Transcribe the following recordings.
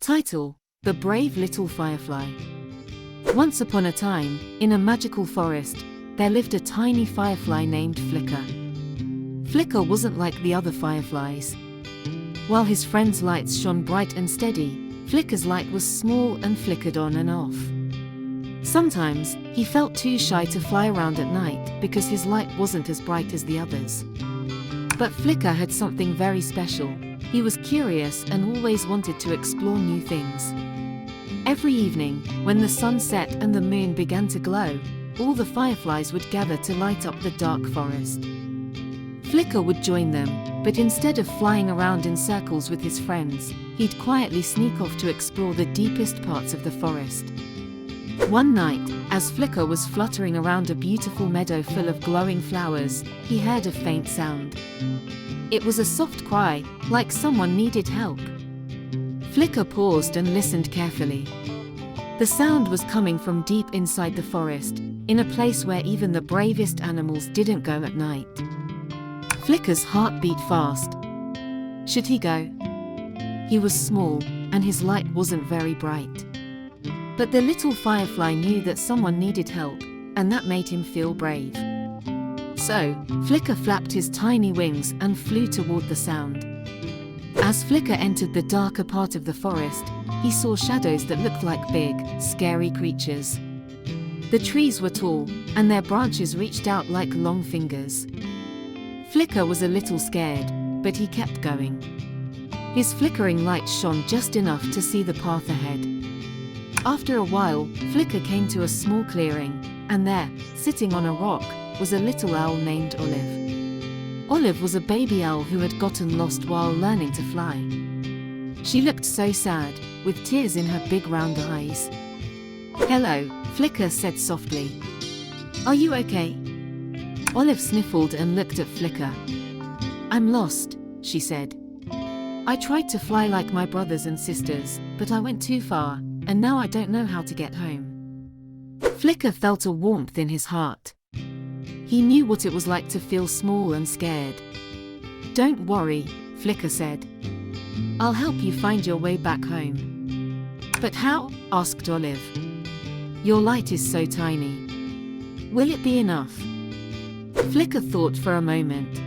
Title: The Brave Little Firefly. Once upon a time, in a magical forest, there lived a tiny firefly named Flicker. Flicker wasn't like the other fireflies. While his friends' lights shone bright and steady, Flicker's light was small and flickered on and off. Sometimes, he felt too shy to fly around at night because his light wasn't as bright as the others. But Flicker had something very special. He was curious and always wanted to explore new things. Every evening, when the sun set and the moon began to glow, all the fireflies would gather to light up the dark forest. Flicker would join them, but instead of flying around in circles with his friends, he'd quietly sneak off to explore the deepest parts of the forest. One night, as Flicker was fluttering around a beautiful meadow full of glowing flowers, he heard a faint sound. It was a soft cry, like someone needed help. Flicker paused and listened carefully. The sound was coming from deep inside the forest, in a place where even the bravest animals didn't go at night. Flicker's heart beat fast. Should he go? He was small, and his light wasn't very bright. But the little firefly knew that someone needed help, and that made him feel brave. So, Flicker flapped his tiny wings and flew toward the sound. As Flicker entered the darker part of the forest, he saw shadows that looked like big, scary creatures. The trees were tall, and their branches reached out like long fingers. Flicker was a little scared, but he kept going. His flickering light shone just enough to see the path ahead. After a while, Flicker came to a small clearing, and there, sitting on a rock, was a little owl named Olive. Olive was a baby owl who had gotten lost while learning to fly. She looked so sad, with tears in her big round eyes. "Hello," Flicker said softly. "Are you okay?" Olive sniffled and looked at Flicker. "I'm lost," she said. "I tried to fly like my brothers and sisters, but I went too far, and now I don't know how to get home." Flicker felt a warmth in his heart. He knew what it was like to feel small and scared. "Don't worry," Flicker said. "I'll help you find your way back home." "But how?" asked Olive. "Your light is so tiny. Will it be enough?" Flicker thought for a moment.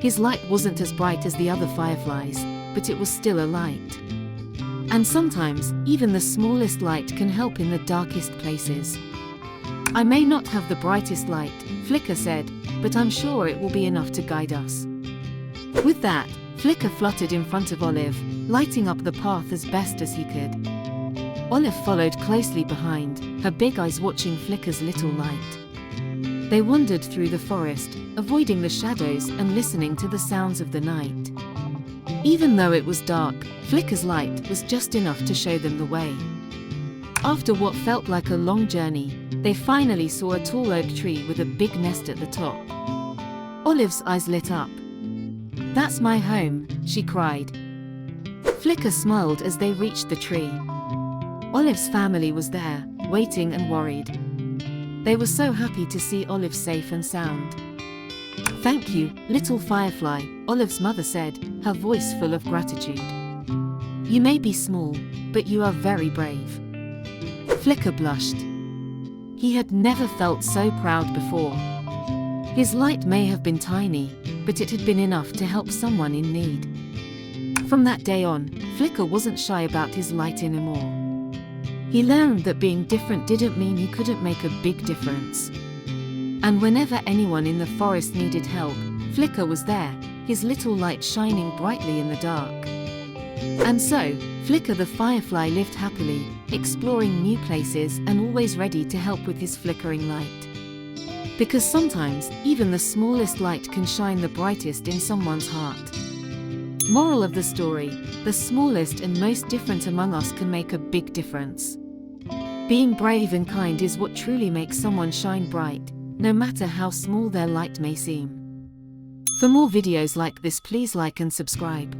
His light wasn't as bright as the other fireflies, but it was still a light. And sometimes, even the smallest light can help in the darkest places. "I may not have the brightest light," Flicker said, "but I'm sure it will be enough to guide us." With that, Flicker fluttered in front of Olive, lighting up the path as best as he could. Olive followed closely behind, her big eyes watching Flicker's little light. They wandered through the forest, avoiding the shadows and listening to the sounds of the night. Even though it was dark, Flicker's light was just enough to show them the way. After what felt like a long journey, they finally saw a tall oak tree with a big nest at the top. Olive's eyes lit up. "That's my home," she cried. Flicker smiled as they reached the tree. Olive's family was there, waiting and worried. They were so happy to see Olive safe and sound. "Thank you, little firefly," Olive's mother said, her voice full of gratitude. "You may be small, but you are very brave." Flicker blushed. He had never felt so proud before. His light may have been tiny, but it had been enough to help someone in need. From that day on, Flicker wasn't shy about his light anymore. He learned that being different didn't mean he couldn't make a big difference. And whenever anyone in the forest needed help, Flicker was there, his little light shining brightly in the dark. And so, Flicker the firefly lived happily, exploring new places and always ready to help with his flickering light. Because sometimes, even the smallest light can shine the brightest in someone's heart. Moral of the story: the smallest and most different among us can make a big difference. Being brave and kind is what truly makes someone shine bright, no matter how small their light may seem. For more videos like this, please like and subscribe.